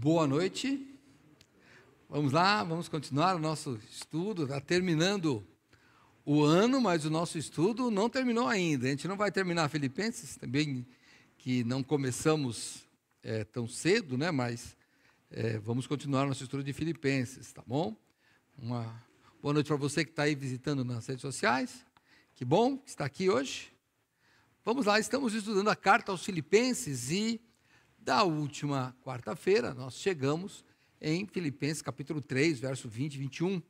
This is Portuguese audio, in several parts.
Boa noite. Vamos lá, vamos continuar o nosso estudo. Está terminando o ano, mas o nosso estudo não terminou ainda. A gente não vai terminar Filipenses, também que não começamos tão cedo, né? Mas vamos continuar nosso estudo de Filipenses, tá bom? Uma boa noite para você que está aí visitando nas redes sociais. Que bom que está aqui hoje. Vamos lá, estamos estudando a carta aos Filipenses e da última quarta-feira nós chegamos em Filipenses capítulo 3, verso 20 e 21.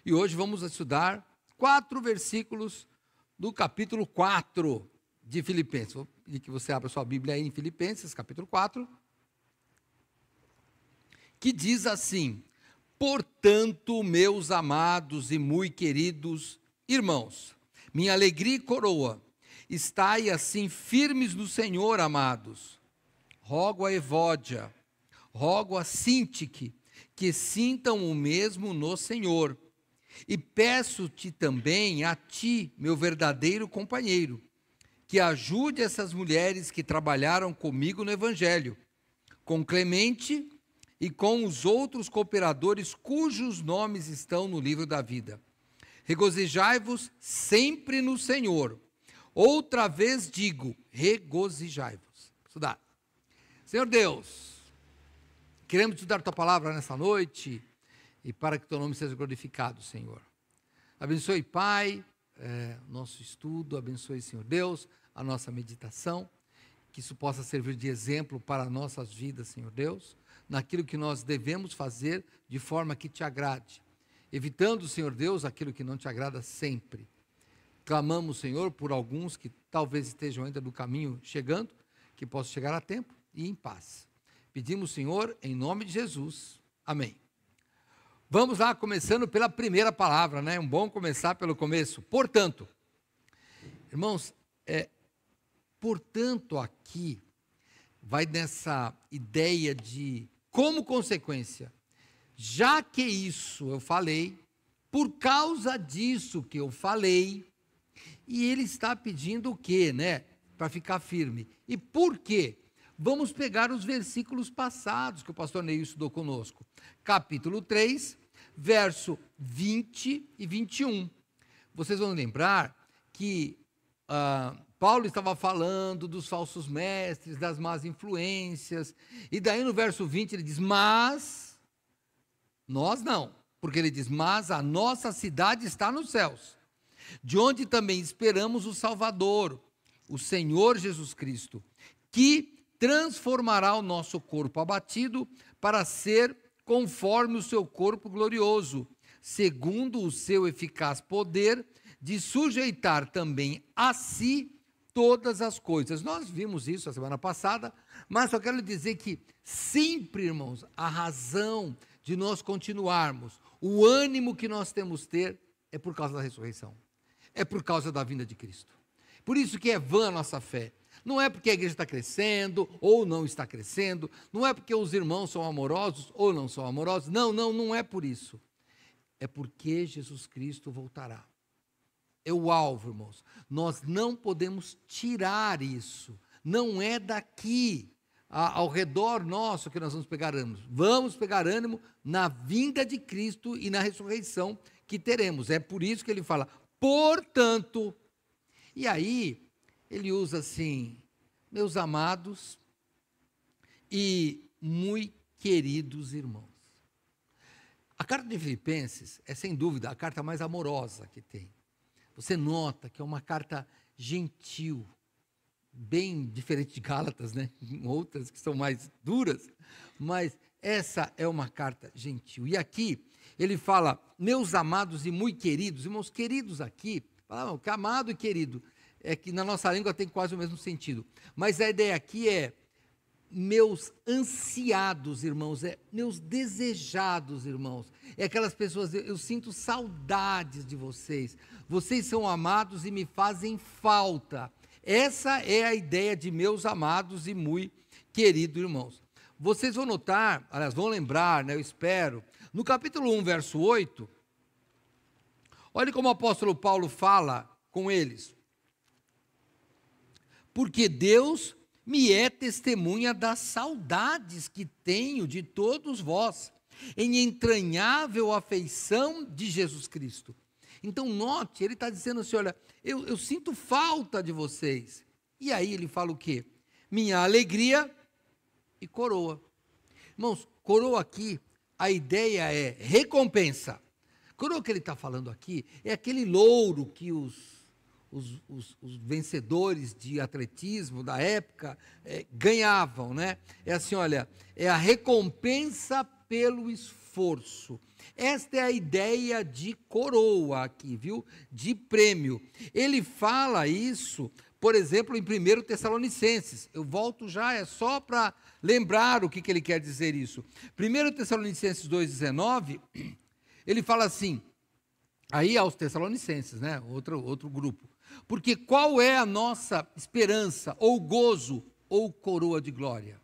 E hoje vamos estudar 4 versículos do capítulo 4 de Filipenses. Vou pedir que você abra sua Bíblia aí em Filipenses capítulo 4, que diz assim: portanto, meus amados e muito queridos irmãos, minha alegria e coroa, estai assim firmes no Senhor, amados. Rogo a Evódia, rogo a Sintique, que sintam o mesmo no Senhor. E peço-te também a ti, meu verdadeiro companheiro, que ajude essas mulheres que trabalharam comigo no Evangelho, com Clemente e com os outros cooperadores cujos nomes estão no livro da vida. Regozijai-vos sempre no Senhor. Outra vez digo, regozijai-vos. Estudar. Senhor Deus, queremos estudar tua palavra nessa noite e para que teu nome seja glorificado, Senhor. Abençoe, Pai, nosso estudo, abençoe, Senhor Deus, a nossa meditação, que isso possa servir de exemplo para nossas vidas, Senhor Deus, naquilo que nós devemos fazer de forma que te agrade, evitando, Senhor Deus, aquilo que não te agrada sempre. Clamamos, Senhor, por alguns que talvez estejam ainda no caminho chegando, que possam chegar a tempo e em paz. Pedimos, Senhor, em nome de Jesus. Amém. Vamos lá, começando pela primeira palavra, né? Bom começar pelo começo. Portanto, irmãos, portanto aqui vai nessa ideia de, como consequência, já que isso eu falei, por causa disso que eu falei, e ele está pedindo o quê, né? Para ficar firme. E por quê? Vamos pegar os versículos passados que o pastor Neil estudou conosco. Capítulo 3, verso 20 e 21. Vocês vão lembrar que Paulo estava falando dos falsos mestres, das más influências, e daí no verso 20 ele diz, mas nós não, porque ele diz, mas a nossa cidade está nos céus, de onde também esperamos o Salvador, o Senhor Jesus Cristo, que transformará o nosso corpo abatido para ser conforme o seu corpo glorioso, segundo o seu eficaz poder de sujeitar também a si todas as coisas. Nós vimos isso a semana passada, mas só quero dizer que sempre, irmãos, a razão de nós continuarmos, o ânimo que nós temos ter é por causa da ressurreição. É por causa da vinda de Cristo. Por isso que é vã a nossa fé. Não é porque a igreja está crescendo ou não está crescendo, não é porque os irmãos são amorosos ou não são amorosos, não é por isso. É porque Jesus Cristo voltará. É o alvo, irmãos. Nós não podemos tirar isso. Não é daqui, ao redor nosso, que nós vamos pegar ânimo. Vamos pegar ânimo na vinda de Cristo e na ressurreição que teremos. É por isso que ele fala, portanto. E aí, ele usa assim, meus amados e muito queridos irmãos. A carta de Filipenses é, sem dúvida, a carta mais amorosa que tem. Você nota que é uma carta gentil, bem diferente de Gálatas, né? Outras que são mais duras, mas essa é uma carta gentil. E aqui ele fala, meus amados e muito queridos, irmãos, queridos aqui, fala, que amado e querido, é que na nossa língua tem quase o mesmo sentido, mas a ideia aqui é meus ansiados irmãos, meus desejados irmãos, é aquelas pessoas, eu sinto saudades de vocês, vocês são amados e me fazem falta. Essa é a ideia de meus amados e muito queridos irmãos. Vocês vão notar, aliás, vão lembrar, né, eu espero, no capítulo 1, verso 8, olha como o apóstolo Paulo fala com eles. Porque Deus me é testemunha das saudades que tenho de todos vós, em entranhável afeição de Jesus Cristo. Então, note, ele está dizendo assim, olha, eu sinto falta de vocês. E aí ele fala o quê? Minha alegria e coroa. Irmãos, coroa aqui, a ideia é recompensa. Coroa que ele está falando aqui é aquele louro que os vencedores de atletismo da época ganhavam, né? É assim, olha, é a recompensa pelo esforço. Esta é a ideia de coroa aqui, viu? De prêmio. Ele fala isso, por exemplo, em 1 Tessalonicenses. Eu volto já, é só para lembrar o que ele quer dizer isso. 1 Tessalonicenses 2,19, ele fala assim, aí aos Tessalonicenses, né? Outro grupo. Porque qual é a nossa esperança, ou gozo, ou coroa de glória?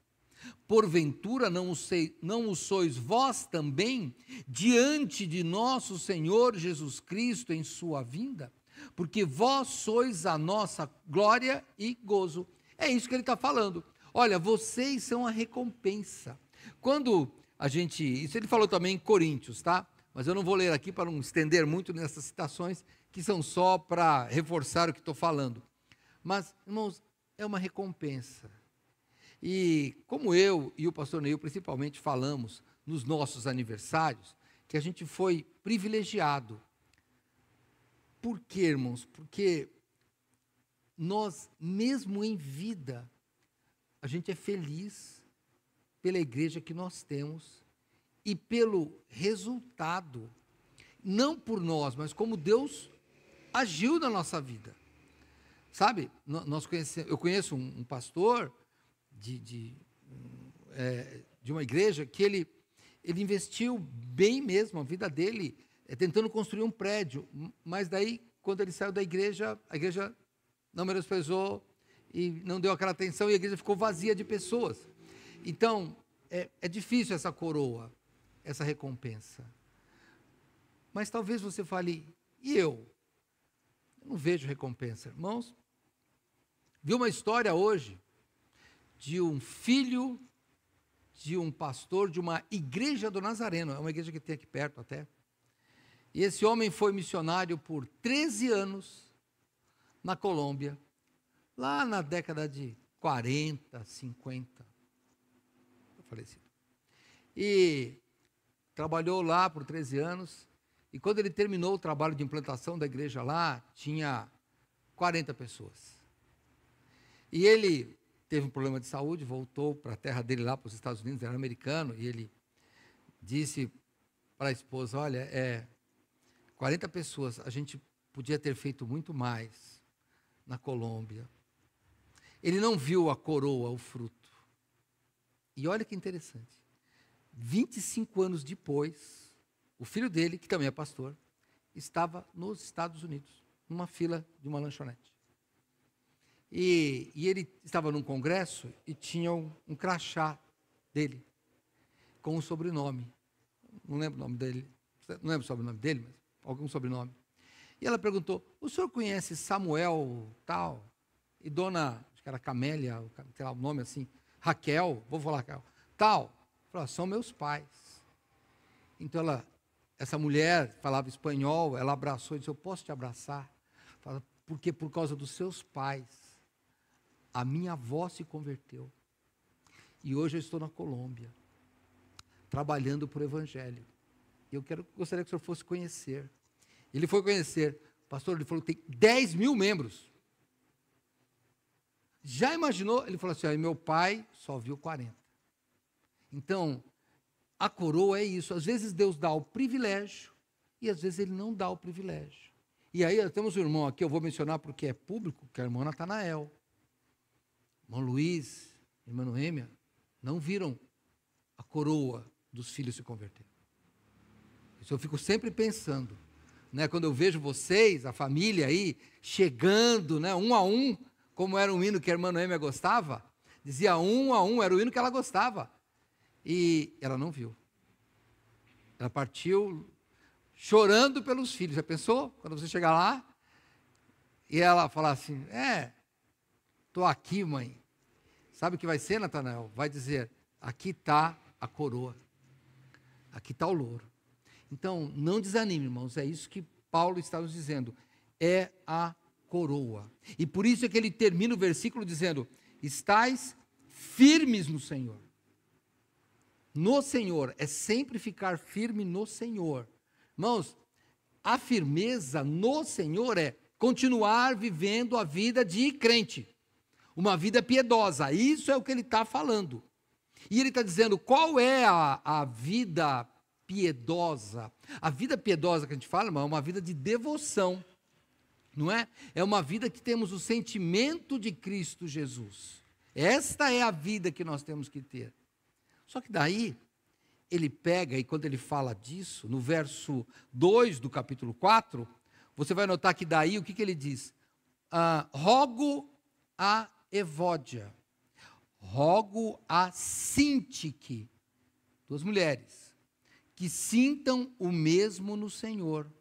Porventura não o sois vós também, diante de nosso Senhor Jesus Cristo em sua vinda? Porque vós sois a nossa glória e gozo. É isso que ele está falando. Olha, vocês são a recompensa. Quando a gente, isso ele falou também em Coríntios, tá? Mas eu não vou ler aqui para não estender muito nessas citações, que são só para reforçar o que estou falando. Mas, irmãos, é uma recompensa. E como eu e o pastor Neil principalmente falamos nos nossos aniversários, que a gente foi privilegiado. Por quê, irmãos? Porque nós, mesmo em vida, a gente é feliz pela igreja que nós temos e pelo resultado, não por nós, mas como Deus agiu na nossa vida. Sabe, eu conheço um pastor de uma igreja que ele investiu bem mesmo a vida dele, tentando construir um prédio, mas daí, quando ele saiu da igreja, a igreja não menosprezou e não deu aquela atenção e a igreja ficou vazia de pessoas. Então, é difícil essa coroa, essa recompensa. Mas talvez você fale, e eu? Eu não vejo recompensa. Irmãos, vi uma história hoje de um filho de um pastor de uma igreja do Nazareno, é uma igreja que tem aqui perto até. E esse homem foi missionário por 13 anos na Colômbia, lá na década de 40, 50. Falecido. E trabalhou lá por 13 anos, e quando ele terminou o trabalho de implantação da igreja lá, tinha 40 pessoas. E ele teve um problema de saúde, voltou para a terra dele lá, para os Estados Unidos, era americano, e ele disse para a esposa, olha, 40 pessoas, a gente podia ter feito muito mais na Colômbia. Ele não viu a coroa, o fruto. E olha que interessante, 25 anos depois, o filho dele, que também é pastor, estava nos Estados Unidos, numa fila de uma lanchonete. E ele estava num congresso e tinha um crachá dele, com um sobrenome. Não lembro o nome dele, não lembro o sobrenome dele, mas algum sobrenome. E ela perguntou, o senhor conhece Samuel tal? E dona, acho que era Camélia, sei lá, o nome assim, Raquel, vou falar Raquel, tal. Falou, são meus pais. Então essa mulher falava espanhol, ela abraçou e disse, eu posso te abraçar? Fala, porque por causa dos seus pais, a minha avó se converteu. E hoje eu estou na Colômbia, trabalhando para o Evangelho. E eu gostaria que o senhor fosse conhecer. Ele foi conhecer. Pastor, ele falou que tem 10 mil membros. Já imaginou? Ele falou assim, meu pai só viu 40. Então, a coroa é isso. Às vezes Deus dá o privilégio e às vezes Ele não dá o privilégio. E aí temos um irmão aqui, eu vou mencionar porque é público, que é o irmão Natanael. Irmão Luiz, irmã Noêmia, não viram a coroa dos filhos se converter. Isso eu fico sempre pensando, né? Quando eu vejo vocês, a família aí, chegando, né, um a um, como era um hino que a irmã Noêmia gostava, dizia um a um, era o hino que ela gostava. E ela não viu. Ela partiu chorando pelos filhos. Já pensou? Quando você chegar lá, e ela falar assim, estou aqui, mãe. Sabe o que vai ser, Natanael? Vai dizer, aqui está a coroa, aqui está o louro. Então, não desanime, irmãos, é isso que Paulo está nos dizendo, é a coroa. E por isso é que ele termina o versículo dizendo, estais firmes no Senhor. No Senhor, é sempre ficar firme no Senhor. Irmãos, a firmeza no Senhor é continuar vivendo a vida de crente, uma vida piedosa, isso é o que ele está falando. E ele está dizendo, qual é a vida piedosa? A vida piedosa que a gente fala, irmão, é uma vida de devoção, não é? É uma vida que temos o sentimento de Cristo Jesus. Esta é a vida que nós temos que ter. Só que daí, ele pega, e quando ele fala disso, no verso 2 do capítulo 4, você vai notar que daí, o que ele diz? Rogo a Evódia, rogo a Sintique, duas mulheres, que sintam o mesmo no Senhor.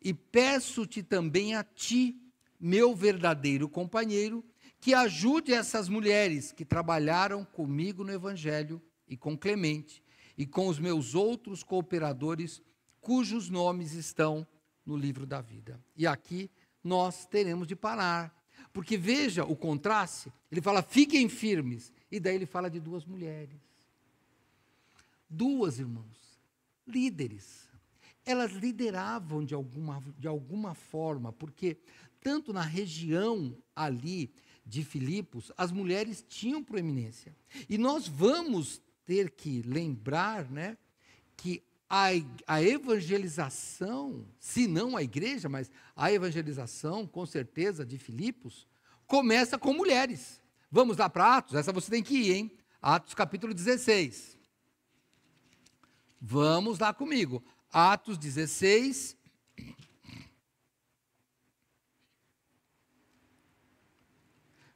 E peço-te também a ti, meu verdadeiro companheiro, que ajude essas mulheres que trabalharam comigo no Evangelho e com Clemente, e com os meus outros cooperadores, cujos nomes estão no livro da vida. E aqui nós teremos de parar, porque veja o contraste, ele fala, fiquem firmes, e daí ele fala de duas mulheres. Duas, irmãos, líderes. Elas lideravam de alguma forma, porque tanto na região ali de Filipos, as mulheres tinham proeminência. E nós vamos ter que lembrar, né, que a evangelização, se não a igreja, mas a evangelização, com certeza, de Filipos, começa com mulheres. Vamos lá para Atos? Essa você tem que ir, hein? Atos capítulo 16. Vamos lá comigo. Atos 16.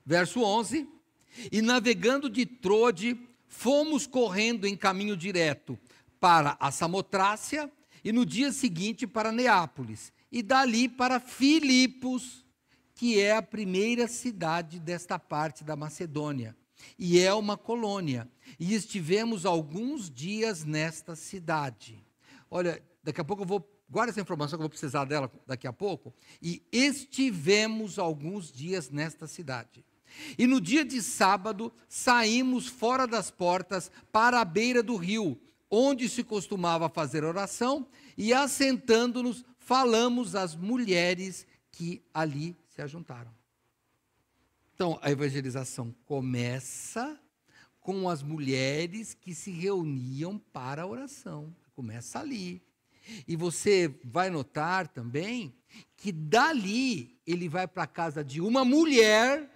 Verso 11. E navegando de Trode, fomos correndo em caminho direto para a Samotrácia, e no dia seguinte para Neápolis, e dali para Filipos, que é a primeira cidade desta parte da Macedônia, e é uma colônia, e estivemos alguns dias nesta cidade. Olha, daqui a pouco eu vou, guarda essa informação que eu vou precisar dela daqui a pouco, e estivemos alguns dias nesta cidade. E no dia de sábado, saímos fora das portas para a beira do rio, onde se costumava fazer oração, e assentando-nos, falamos às mulheres que ali se ajuntaram. Então, a evangelização começa com as mulheres que se reuniam para a oração. Começa ali. E você vai notar também que dali ele vai para a casa de uma mulher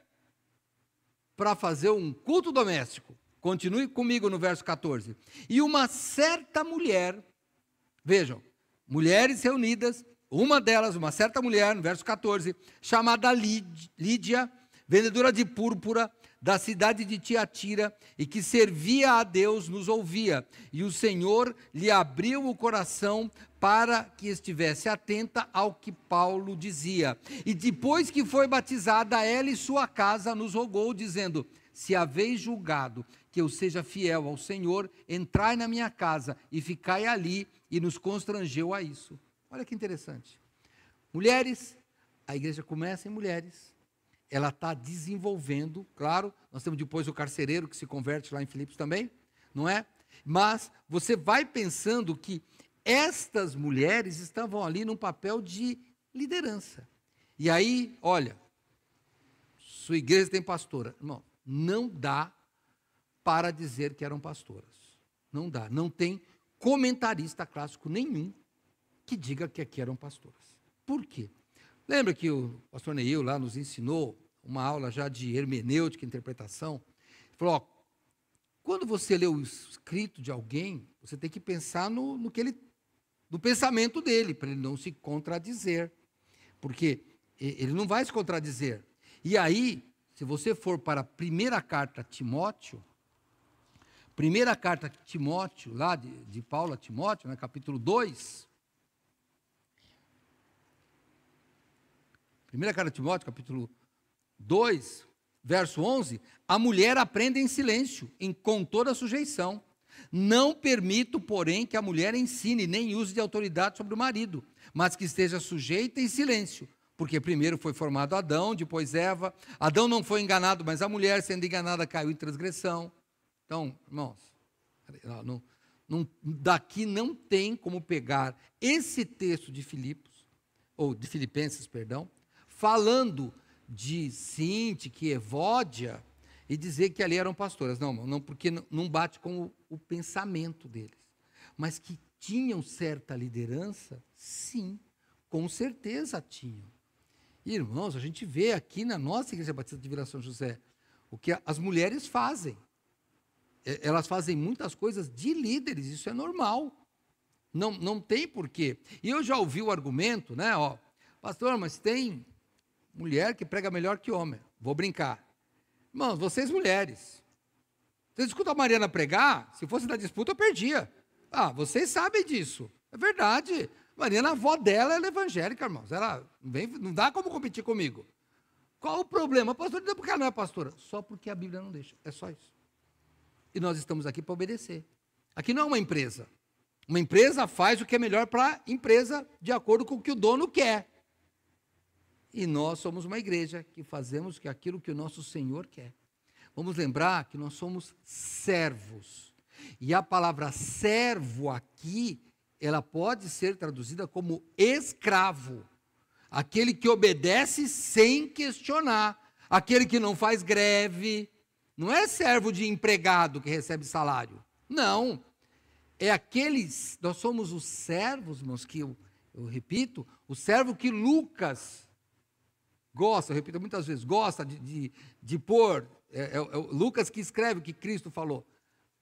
para fazer um culto doméstico. Continue comigo no verso 14. E uma certa mulher, vejam, mulheres reunidas, uma delas, uma certa mulher, no verso 14, chamada Lídia, vendedora de púrpura, da cidade de Tiatira, e que servia a Deus, nos ouvia. E o Senhor lhe abriu o coração para que estivesse atenta ao que Paulo dizia. E depois que foi batizada, ela e sua casa nos rogou, dizendo, se haveis julgado que eu seja fiel ao Senhor, entrai na minha casa e ficai ali, e nos constrangeu a isso. Olha que interessante. Mulheres, a igreja começa em mulheres, ela está desenvolvendo, claro, nós temos depois o carcereiro que se converte lá em Filipos também, não é? Mas você vai pensando que estas mulheres estavam ali num papel de liderança. E aí, olha, sua igreja tem pastora. Irmão, não dá para dizer que eram pastoras. Não dá. Não tem comentarista clássico nenhum que diga que aqui eram pastoras. Por quê? Lembra que o pastor Neil lá nos ensinou uma aula já de hermenêutica, interpretação? Ele falou, ó, quando você lê o escrito de alguém, você tem que pensar no pensamento dele, para ele não se contradizer. Porque ele não vai se contradizer. E aí, se você for para a primeira carta a Timóteo, lá de Paulo a Timóteo, né, capítulo 2, primeira carta a Timóteo, capítulo 2, verso 11, a mulher aprenda em silêncio, com toda sujeição. Não permito, porém, que a mulher ensine, nem use de autoridade sobre o marido, mas que esteja sujeita em silêncio, porque primeiro foi formado Adão, depois Eva. Adão não foi enganado, mas a mulher, sendo enganada, caiu em transgressão. Então, irmãos, daqui não tem como pegar esse texto de Filipenses, falando de Sintique, Evódia, e dizer que ali eram pastoras. Não, porque não bate com o pensamento deles. Mas que tinham certa liderança, sim, com certeza tinham. Irmãos, a gente vê aqui na nossa Igreja Batista de Vila São José o que as mulheres fazem. Elas fazem muitas coisas de líderes, isso é normal. Não tem porquê. E eu já ouvi o argumento, né? Pastor, mas tem mulher que prega melhor que homem. Vou brincar. Irmãos, vocês mulheres, vocês escutam a Mariana pregar, se fosse na disputa eu perdia. Vocês sabem disso. É verdade. Mariana, a avó dela, ela é evangélica, irmãos. Ela não dá como competir comigo. Qual o problema? Pastor, não, porque ela não é pastora. Só porque a Bíblia não deixa. É só isso. E nós estamos aqui para obedecer. Aqui não é uma empresa. Uma empresa faz o que é melhor para a empresa de acordo com o que o dono quer. E nós somos uma igreja que fazemos aquilo que o nosso Senhor quer. Vamos lembrar que nós somos servos. E a palavra servo aqui, ela pode ser traduzida como escravo. Aquele que obedece sem questionar. Aquele que não faz greve. Não é servo de empregado que recebe salário. Não. Nós somos os servos, irmãos, que eu repito, o servo que Lucas gosta, eu repito muitas vezes, gosta de pôr, Lucas que escreve o que Cristo falou.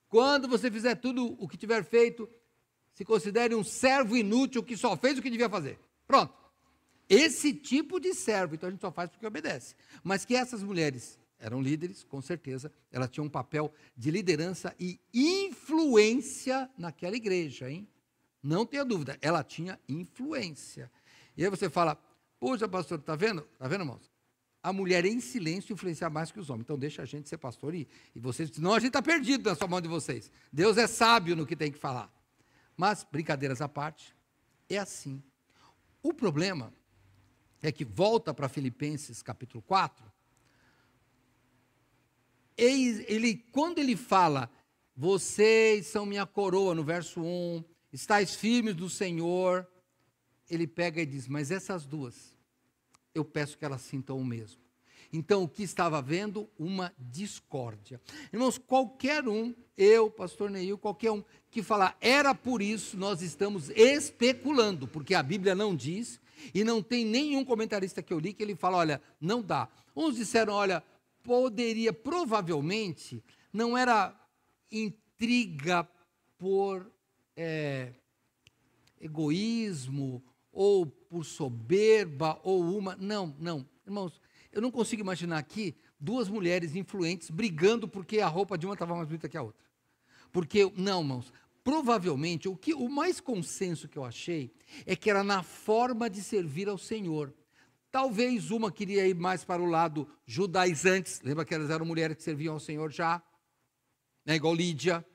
Quando você fizer tudo o que tiver feito, se considere um servo inútil que só fez o que devia fazer. Pronto. Esse tipo de servo, então a gente só faz porque obedece. Mas que essas mulheres eram líderes, com certeza, elas tinham um papel de liderança e influência naquela igreja, hein? Não tenha dúvida, ela tinha influência. E aí você fala, poxa, pastor, está vendo? Está vendo, irmãos? A mulher em silêncio influencia mais que os homens. Então deixa a gente ser pastor e vocês, senão a gente está perdido na sua mão de vocês. Deus é sábio no que tem que falar. Mas, brincadeiras à parte, é assim. O problema é que volta para Filipenses capítulo 4, quando ele fala, vocês são minha coroa, no verso 1, estáis firmes do Senhor, ele pega e diz, mas essas duas, eu peço que elas sintam o mesmo. Então, o que estava havendo? Uma discórdia. Irmãos, qualquer um, eu, pastor Neil, qualquer um que falar, era por isso, nós estamos especulando, porque a Bíblia não diz, e não tem nenhum comentarista que eu li que ele fala, olha, não dá. Uns disseram, olha, poderia, provavelmente, não era intriga por egoísmo, ou por soberba, não, irmãos, eu não consigo imaginar aqui duas mulheres influentes brigando porque a roupa de uma estava mais bonita que a outra, porque, não, irmãos, provavelmente, o mais consenso que eu achei, é que era na forma de servir ao Senhor. Talvez uma queria ir mais para o lado judaizantes, lembra que elas eram mulheres que serviam ao Senhor já, né, igual Lídia.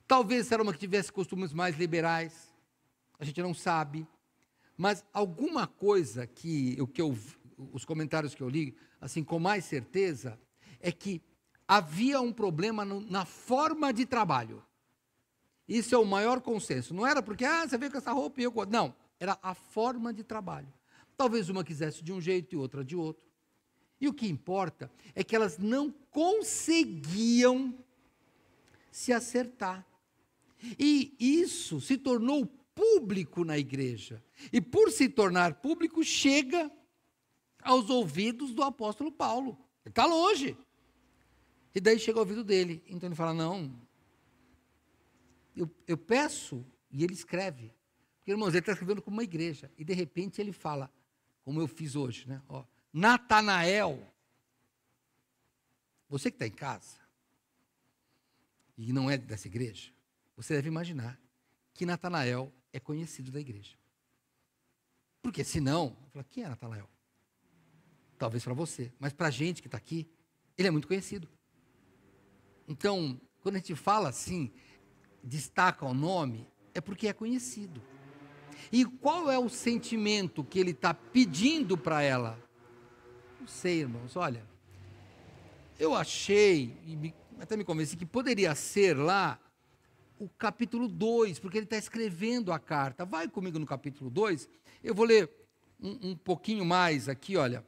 Talvez era uma que tivesse costumes mais liberais, a gente não sabe, mas alguma coisa os comentários que eu li, assim, com mais certeza, é que havia um problema na forma de trabalho. Isso é o maior consenso. Não era porque, você veio com essa roupa e eu... Não, era a forma de trabalho. Talvez uma quisesse de um jeito e outra de outro. E o que importa é que elas não conseguiam se acertar. E isso se tornou público na igreja. E por se tornar público, chega aos ouvidos do apóstolo Paulo. Ele está longe. E daí chega ao ouvido dele. Então ele fala, não, eu peço, e ele escreve. Porque, irmãos, ele está escrevendo como uma igreja. E de repente ele fala, como eu fiz hoje, né? Natanael, você que está em casa, e não é dessa igreja, você deve imaginar que Natanael é conhecido da igreja. Porque senão, fala, quem é Natanael? talvez para você, mas para a gente que está aqui, ele é muito conhecido. Então, quando a gente fala assim, destaca o nome, é porque é conhecido. E qual é o sentimento que ele está pedindo para ela? Não sei, irmãos, olha, eu achei, até me convenci que poderia ser lá o capítulo 2, porque ele está escrevendo a carta. Vai comigo no capítulo 2, eu vou ler um pouquinho mais aqui, olha.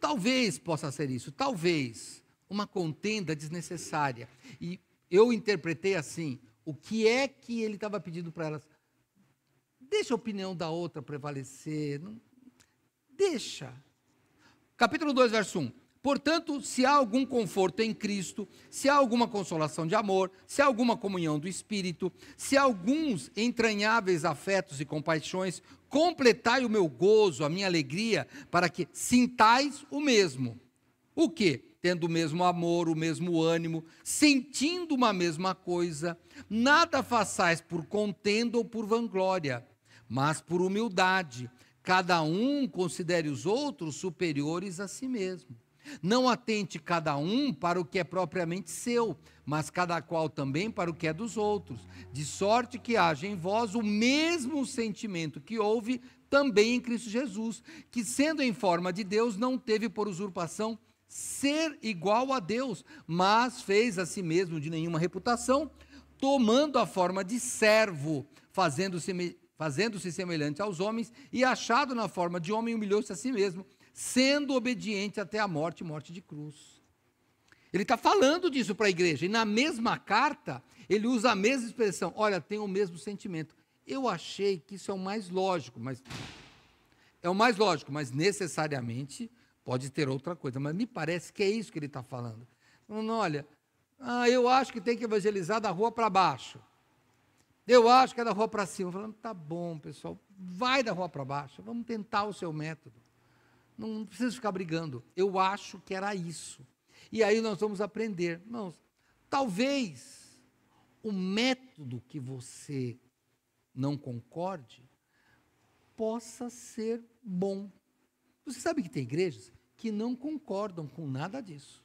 Talvez possa ser isso, talvez uma contenda desnecessária. E eu interpretei assim, o que é que ele estava pedindo para elas? Deixa a opinião da outra prevalecer, não, deixa. Capítulo 2, verso 1. Portanto, se há algum conforto em Cristo, se há alguma consolação de amor, se há alguma comunhão do Espírito, se há alguns entranháveis afetos e compaixões, completai o meu gozo, a minha alegria, para que sintais o mesmo. O quê? Tendo o mesmo amor, o mesmo ânimo, sentindo uma mesma coisa, nada façais por contenda ou por vanglória, mas por humildade. Cada um considere os outros superiores a si mesmo. Não atente cada um para o que é propriamente seu, mas cada qual também para o que é dos outros, de sorte que haja em vós o mesmo sentimento que houve também em Cristo Jesus, que sendo em forma de Deus, não teve por usurpação ser igual a Deus, mas fez a si mesmo de nenhuma reputação, tomando a forma de servo, fazendo-se semelhante aos homens, e achado na forma de homem, humilhou-se a si mesmo, sendo obediente até a morte, morte de cruz. Ele está falando disso para a igreja, e na mesma carta, ele usa a mesma expressão, olha, tem o mesmo sentimento. Eu achei que isso é o mais lógico, mas necessariamente pode ter outra coisa, mas me parece que é isso que ele está falando. Falando, olha, eu acho que tem que evangelizar da rua para baixo, eu acho que é da rua para cima. Falando, tá bom, pessoal, vai da rua para baixo, vamos tentar o seu método. Não precisa ficar brigando. Eu acho que era isso. E aí nós vamos aprender. Irmãos, talvez o método que você não concorde possa ser bom. Você sabe que tem igrejas que não concordam com nada disso.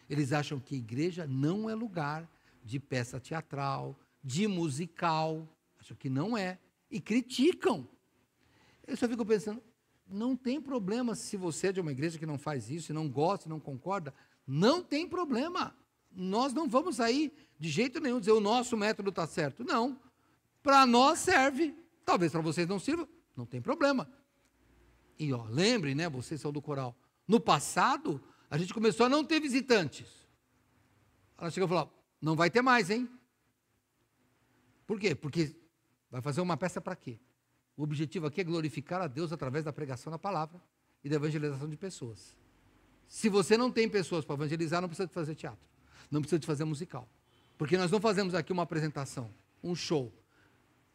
Eles acham que igreja não é lugar de peça teatral, de musical. Acham que não é. E criticam. Eu só fico pensando, não tem problema se você é de uma igreja que não faz isso, e não gosta, não concorda, não tem problema. Nós não vamos aí de jeito nenhum dizer o nosso método está certo. Não. Para nós serve. Talvez para vocês não sirva, não tem problema. E lembrem, né, vocês são do coral. No passado, a gente começou a não ter visitantes. Ela chegou e falou, não vai ter mais, hein? Por quê? Porque vai fazer uma peça para quê? O objetivo aqui é glorificar a Deus através da pregação da palavra e da evangelização de pessoas. Se você não tem pessoas para evangelizar, não precisa de fazer teatro, não precisa de fazer musical. Porque nós não fazemos aqui uma apresentação, um show.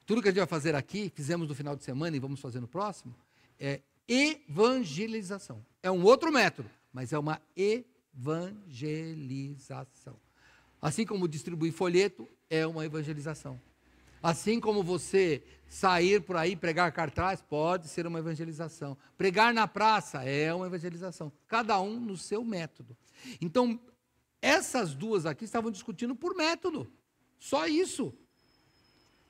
Tudo que a gente vai fazer aqui, fizemos no final de semana e vamos fazer no próximo, é evangelização. É um outro método, mas é uma evangelização. Assim como distribuir folheto é uma evangelização. Assim como você sair por aí, pregar cartaz, pode ser uma evangelização. Pregar na praça é uma evangelização. Cada um no seu método. Então, essas duas aqui estavam discutindo por método. Só isso.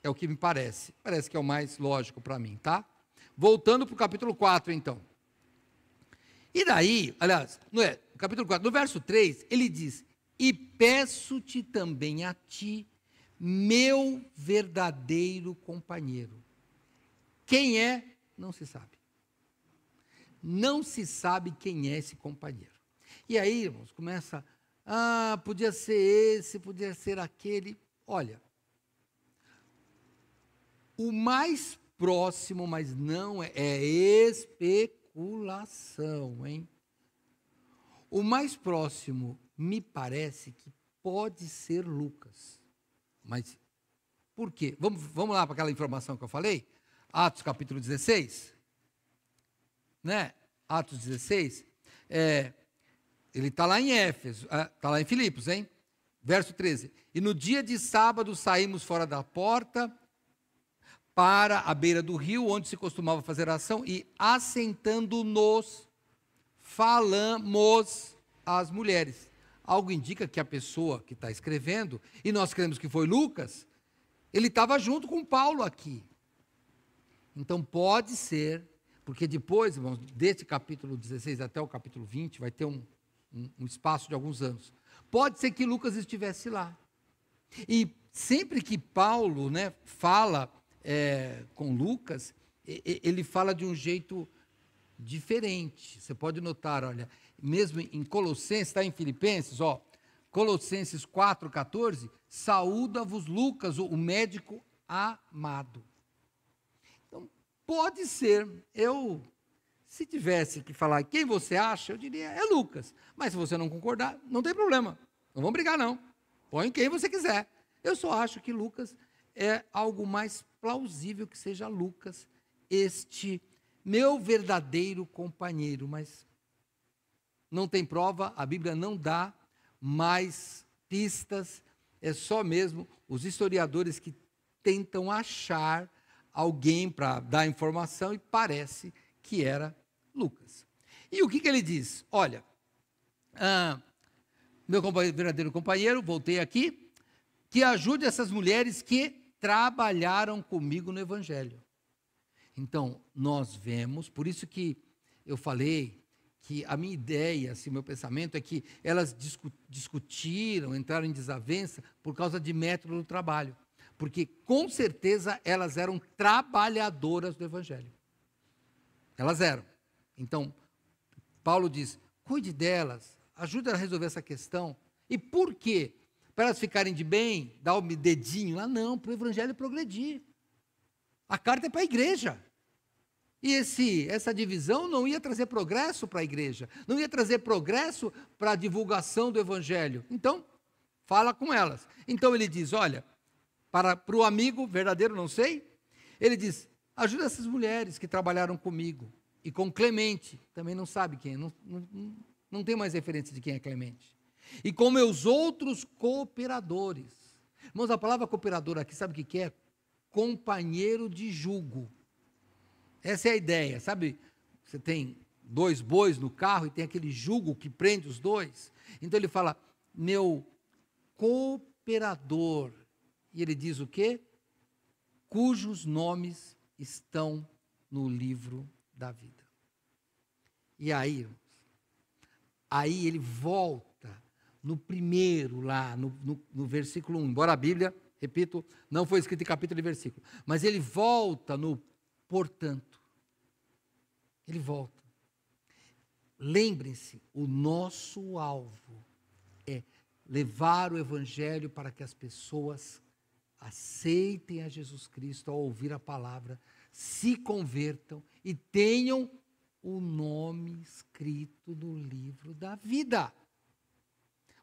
É o que me parece. Parece que é o mais lógico para mim, tá? Voltando para o capítulo 4, então. E daí, aliás, no capítulo 4, no verso 3, ele diz, e peço-te também a ti, meu verdadeiro companheiro. Quem é? Não se sabe. Não se sabe quem é esse companheiro. E aí, irmãos, começa, podia ser esse, podia ser aquele. Olha, o mais próximo, mas não é especulação, hein? O mais próximo, me parece que pode ser Lucas. Mas por quê? Vamos lá para aquela informação que eu falei? Atos capítulo 16. Né? Atos 16. Ele está lá em Éfeso, está lá em Filipos, hein? Verso 13. E no dia de sábado saímos fora da porta para a beira do rio, onde se costumava fazer ação, e assentando-nos, falamos às mulheres. Algo indica que a pessoa que está escrevendo, e nós cremos que foi Lucas, ele estava junto com Paulo aqui. Então pode ser, porque depois, irmãos, desse capítulo 16 até o capítulo 20, vai ter um espaço de alguns anos. Pode ser que Lucas estivesse lá. E sempre que Paulo, né, fala com Lucas, ele fala de um jeito diferente. Você pode notar, olha, mesmo em Colossenses, está em Filipenses, ó, Colossenses 4,14, saúda-vos Lucas, o médico amado. Então, pode ser, se tivesse que falar quem você acha, eu diria, é Lucas. Mas se você não concordar, não tem problema, não vamos brigar não, põe quem você quiser. Eu só acho que Lucas é algo mais plausível que seja Lucas, este meu verdadeiro companheiro, mas não tem prova, a Bíblia não dá mais pistas, é só mesmo os historiadores que tentam achar alguém para dar informação e parece que era Lucas. E o que ele diz? Olha, meu verdadeiro companheiro, voltei aqui, que ajude essas mulheres que trabalharam comigo no Evangelho. Então, nós vemos, por isso que eu falei que a minha ideia, assim, meu pensamento é que elas discutiram, entraram em desavença por causa de método do trabalho. Porque, com certeza, elas eram trabalhadoras do Evangelho. Elas eram. Então, Paulo diz, cuide delas, ajude a resolver essa questão. E por quê? Para elas ficarem de bem, dar o dedinho lá? Não, para o Evangelho progredir. A carta é para a igreja. E essa divisão não ia trazer progresso para a igreja, não ia trazer progresso para a divulgação do Evangelho. Então, fala com elas. Então ele diz, olha, para o amigo verdadeiro, não sei, ele diz, ajuda essas mulheres que trabalharam comigo. E com Clemente, também não sabe quem, não tem mais referência de quem é Clemente. E com meus outros cooperadores. Irmãos, a palavra cooperador aqui, sabe o que é? Companheiro de jugo. Essa é a ideia, sabe? Você tem 2 bois no carro e tem aquele jugo que prende os dois. Então ele fala, meu cooperador. E ele diz o quê? Cujos nomes estão no livro da vida. E aí ele volta no primeiro lá, no versículo 1. Embora a Bíblia, repito, não foi escrita em capítulo e versículo. Mas ele volta no portanto. Ele volta. Lembrem-se, o nosso alvo é levar o Evangelho para que as pessoas aceitem a Jesus Cristo ao ouvir a palavra, se convertam e tenham o nome escrito no livro da vida.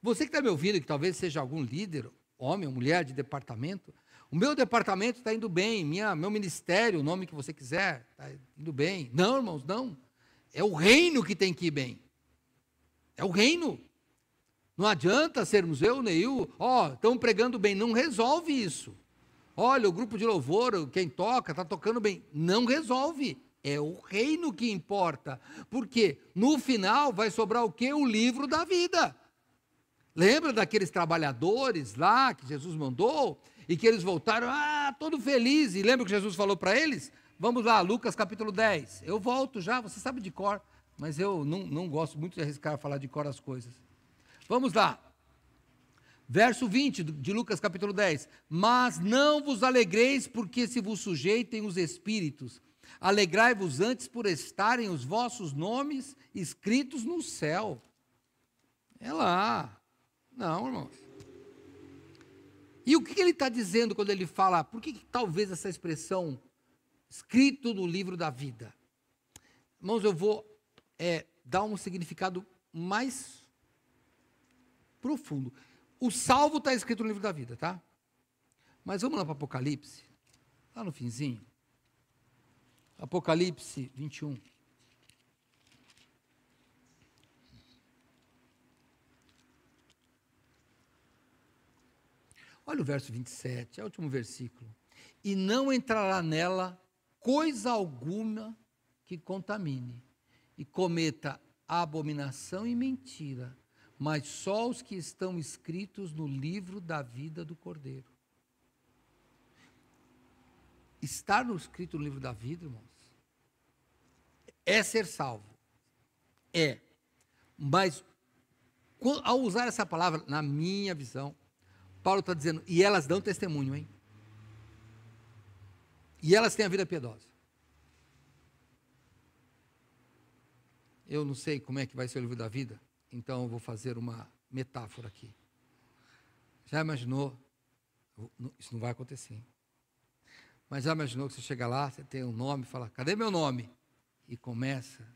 Você que está me ouvindo, que talvez seja algum líder, homem ou mulher de departamento, o meu departamento está indo bem, meu ministério, o nome que você quiser, está indo bem. Não, irmãos, não. É o reino que tem que ir bem. É o reino. Não adianta sermos eu, Neil, estão pregando bem, não resolve isso. Olha, o grupo de louvor, quem toca, está tocando bem. Não resolve. É o reino que importa. Porque no final vai sobrar o quê? O livro da vida. Lembra daqueles trabalhadores lá que Jesus mandou? E que eles voltaram, todo feliz. E lembra o que Jesus falou para eles? Vamos lá, Lucas capítulo 10. Eu volto já, você sabe de cor. Mas eu não gosto muito de arriscar falar de cor as coisas. Vamos lá. Verso 20 de Lucas capítulo 10. Mas não vos alegreis porque se vos sujeitem os espíritos. Alegrai-vos antes por estarem os vossos nomes escritos no céu. É lá. Não, irmãos. E o que ele está dizendo quando ele fala, por que talvez essa expressão, escrito no livro da vida? Irmãos, eu vou dar um significado mais profundo. O salvo está escrito no livro da vida, tá? Mas vamos lá para Apocalipse, lá no finzinho. Apocalipse 21. Olha o verso 27, é o último versículo. E não entrará nela coisa alguma que contamine, e cometa abominação e mentira, mas só os que estão escritos no livro da vida do Cordeiro. Estar escrito no livro da vida, irmãos, é ser salvo. É. Mas, ao usar essa palavra, na minha visão, Paulo está dizendo, e elas dão testemunho, hein? E elas têm a vida piedosa. Eu não sei como é que vai ser o livro da vida, então eu vou fazer uma metáfora aqui. Já imaginou? Isso não vai acontecer, hein? Mas já imaginou que você chega lá, você tem um nome, fala, cadê meu nome? E começa,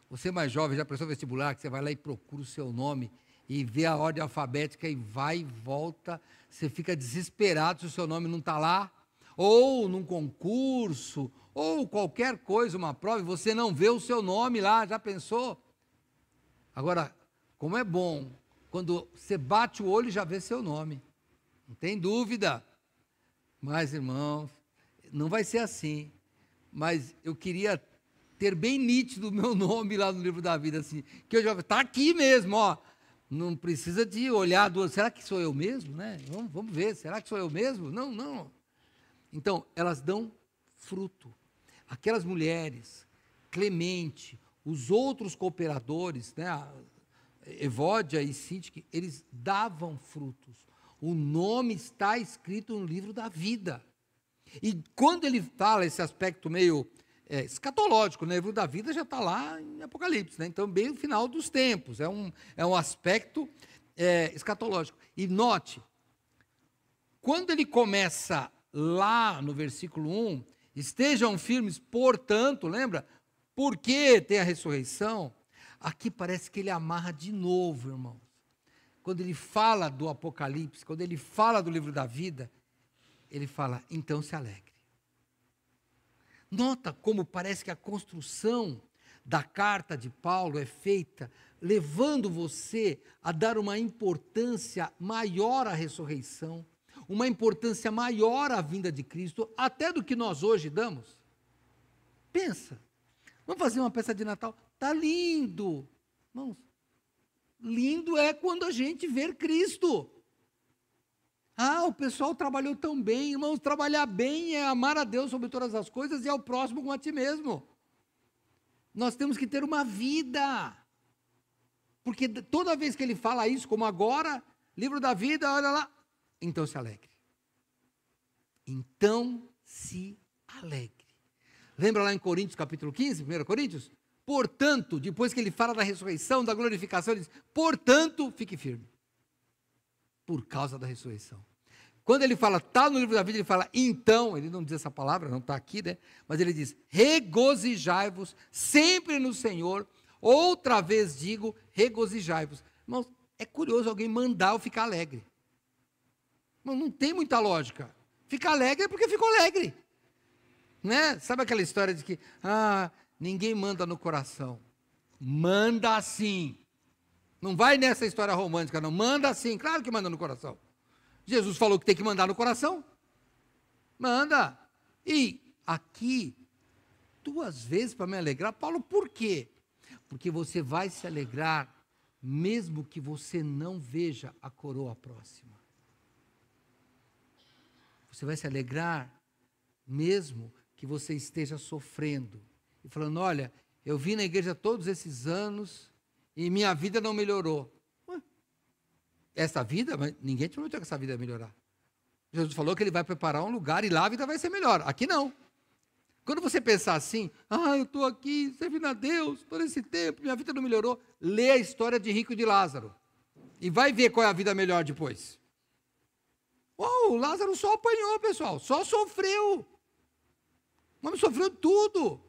você mais jovem, já prestou vestibular, que você vai lá e procura o seu nome, e vê a ordem alfabética, e vai e volta, você fica desesperado se o seu nome não está lá, ou num concurso, ou qualquer coisa, uma prova, e você não vê o seu nome lá, já pensou? Agora, como é bom, quando você bate o olho e já vê seu nome, não tem dúvida. Mas, irmãos, não vai ser assim, mas eu queria ter bem nítido o meu nome lá no livro da vida, assim, que eu já está aqui mesmo, ó, não precisa de olhar duas, será que sou eu mesmo, né? Vamos ver, será que sou eu mesmo? Não. Então, elas dão fruto. Aquelas mulheres, Clemente, os outros cooperadores, né, Evódia e Sintique, eles davam frutos. O nome está escrito no livro da vida. E quando ele fala esse aspecto meio escatológico, né, o livro da vida já está lá em Apocalipse, né, então bem no final dos tempos, é um aspecto escatológico. E note, quando ele começa lá no versículo 1, estejam firmes, portanto, lembra? Porque tem a ressurreição, aqui parece que ele amarra de novo, irmãos. Quando ele fala do Apocalipse, quando ele fala do livro da vida, ele fala, então se alegre. Nota como parece que a construção da carta de Paulo é feita levando você a dar uma importância maior à ressurreição, uma importância maior à vinda de Cristo, até do que nós hoje damos. Pensa, vamos fazer uma peça de Natal, está lindo, irmãos, lindo é quando a gente vê Cristo. O pessoal trabalhou tão bem, irmãos, trabalhar bem é amar a Deus sobre todas as coisas e ao próximo como a ti mesmo. Nós temos que ter uma vida, porque toda vez que ele fala isso, como agora, livro da vida, olha lá, então se alegre. Então se alegre. Lembra lá em Coríntios capítulo 15, 1 Coríntios? Portanto, depois que ele fala da ressurreição, da glorificação, ele diz, portanto, fique firme. Por causa da ressurreição. Quando ele fala, está no livro da vida, ele fala, então, ele não diz essa palavra, não está aqui, né? Mas ele diz, regozijai-vos sempre no Senhor, outra vez digo, regozijai-vos. Irmãos, é curioso alguém mandar eu ficar alegre. Não tem muita lógica. Ficar alegre é porque ficou alegre. Né? Sabe aquela história de que, ninguém manda no coração. Manda sim. Não vai nessa história romântica, não. Manda sim, claro que manda no coração. Jesus falou que tem que mandar no coração. Manda. E aqui, 2 vezes para me alegrar. Paulo, por quê? Porque você vai se alegrar, mesmo que você não veja a coroa próxima. Você vai se alegrar, mesmo que você esteja sofrendo. E falando, olha, eu vim na igreja todos esses anos e minha vida não melhorou. Essa vida, mas ninguém te prometeu que essa vida ia melhorar. Jesus falou que ele vai preparar um lugar e lá a vida vai ser melhor. Aqui não. Quando você pensar assim, eu estou aqui servindo a Deus todo esse tempo, minha vida não melhorou, lê a história de Rico e de Lázaro. E vai ver qual é a vida melhor depois. O Lázaro só apanhou, pessoal, só sofreu. O homem sofreu tudo.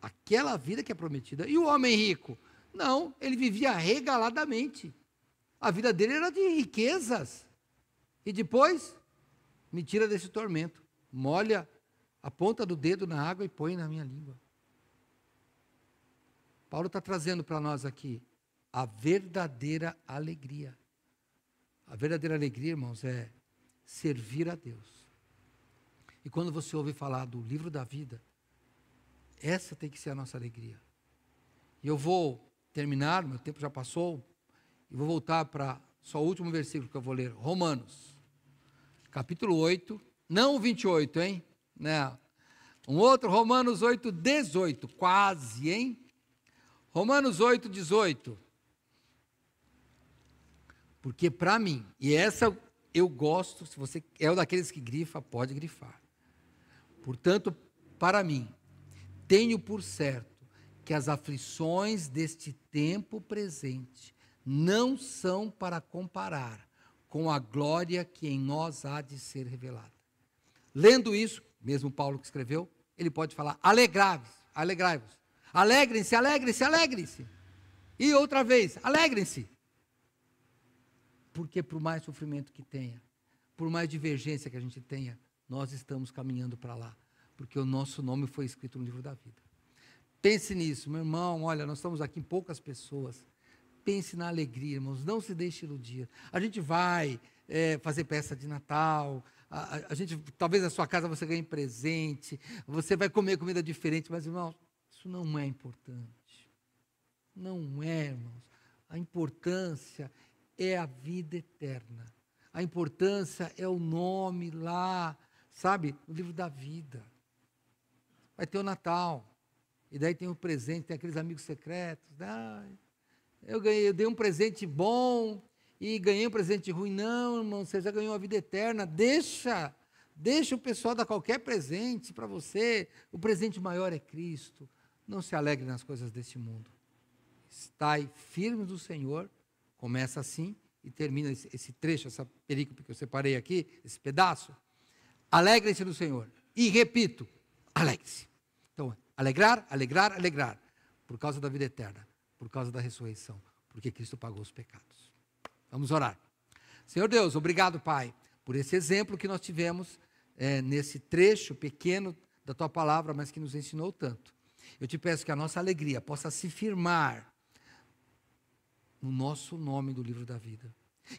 Aquela vida que é prometida. E o homem rico? Não, ele vivia regaladamente. A vida dele era de riquezas. E depois, me tira desse tormento. Molha a ponta do dedo na água e põe na minha língua. Paulo está trazendo para nós aqui a verdadeira alegria. A verdadeira alegria, irmãos, é servir a Deus. E quando você ouve falar do livro da vida, essa tem que ser a nossa alegria. E eu vou terminar, meu tempo já passou, e vou voltar para só o último versículo que eu vou ler, Romanos, capítulo 8, não o 28, hein? Não. Um outro, Romanos 8, 18, quase, hein? Romanos 8, 18. Porque para mim, e essa eu gosto, se você é um daqueles que grifa, pode grifar. Portanto, para mim, tenho por certo que as aflições deste tempo presente não são para comparar com a glória que em nós há de ser revelada. Lendo isso, mesmo Paulo que escreveu, ele pode falar, alegrai-vos, alegrai-vos, alegrem-se, alegrem-se, alegrem-se. E outra vez, alegrem-se. Porque por mais sofrimento que tenha, por mais divergência que a gente tenha, nós estamos caminhando para lá, porque o nosso nome foi escrito no livro da vida. Pense nisso, meu irmão, olha, nós estamos aqui em poucas pessoas, pense na alegria, irmãos, não se deixe iludir. A gente vai fazer peça de Natal, a gente, talvez na sua casa você ganhe presente, você vai comer comida diferente, mas, irmãos, isso não é importante. Não é, irmãos. A importância é a vida eterna. A importância é o nome lá, sabe, no livro da vida. Vai ter o Natal, e daí tem o presente, tem aqueles amigos secretos. Eu dei um presente bom e ganhei um presente ruim. Não, irmão, você já ganhou a vida eterna. Deixa o pessoal dar qualquer presente para você. O presente maior é Cristo. Não se alegre nas coisas deste mundo. Estai firmes no Senhor. Começa assim e termina esse trecho, essa perícope que eu separei aqui, esse pedaço. Alegrem-se no Senhor. E repito, alegre-se. Então, alegrar, alegrar, alegrar. Por causa da vida eterna. Por causa da ressurreição, porque Cristo pagou os pecados. Vamos orar. Senhor Deus, obrigado, Pai, por esse exemplo que nós tivemos nesse trecho pequeno da Tua palavra, mas que nos ensinou tanto. Eu te peço que a nossa alegria possa se firmar no nosso nome do livro da vida.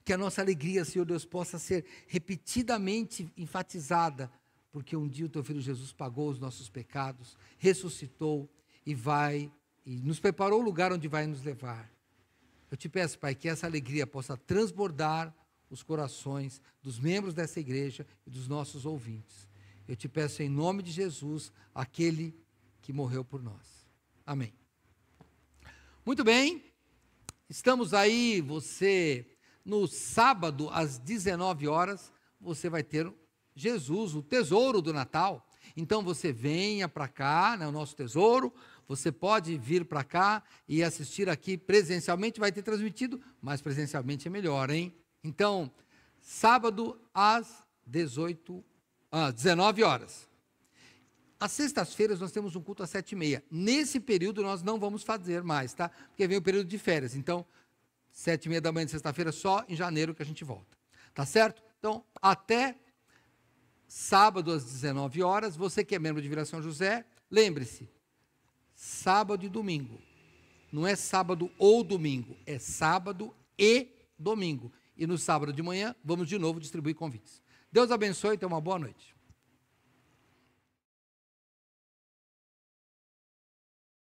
Que a nossa alegria, Senhor Deus, possa ser repetidamente enfatizada, porque um dia o Teu Filho Jesus pagou os nossos pecados, ressuscitou e nos preparou o lugar onde vai nos levar. Eu te peço, Pai, que essa alegria possa transbordar os corações dos membros dessa igreja e dos nossos ouvintes. Eu te peço em nome de Jesus, aquele que morreu por nós. Amém. Muito bem, estamos aí, no sábado, às 19 horas, você vai ter Jesus, o tesouro do Natal. Então você venha para cá, o nosso tesouro, você pode vir para cá e assistir aqui presencialmente, vai ter transmitido, mas presencialmente é melhor, hein? Então, sábado às 19 horas. Às sextas-feiras nós temos um culto às 7h30. Nesse período nós não vamos fazer mais, tá? Porque vem o período de férias, então 7h30 da manhã de sexta-feira, só em janeiro que a gente volta. Tá certo? Então, até sábado às 19 horas, você que é membro de Vila São José, lembre-se, sábado e domingo. Não é sábado ou domingo, é sábado e domingo. E no sábado de manhã, vamos de novo distribuir convites. Deus abençoe e tenha uma boa noite.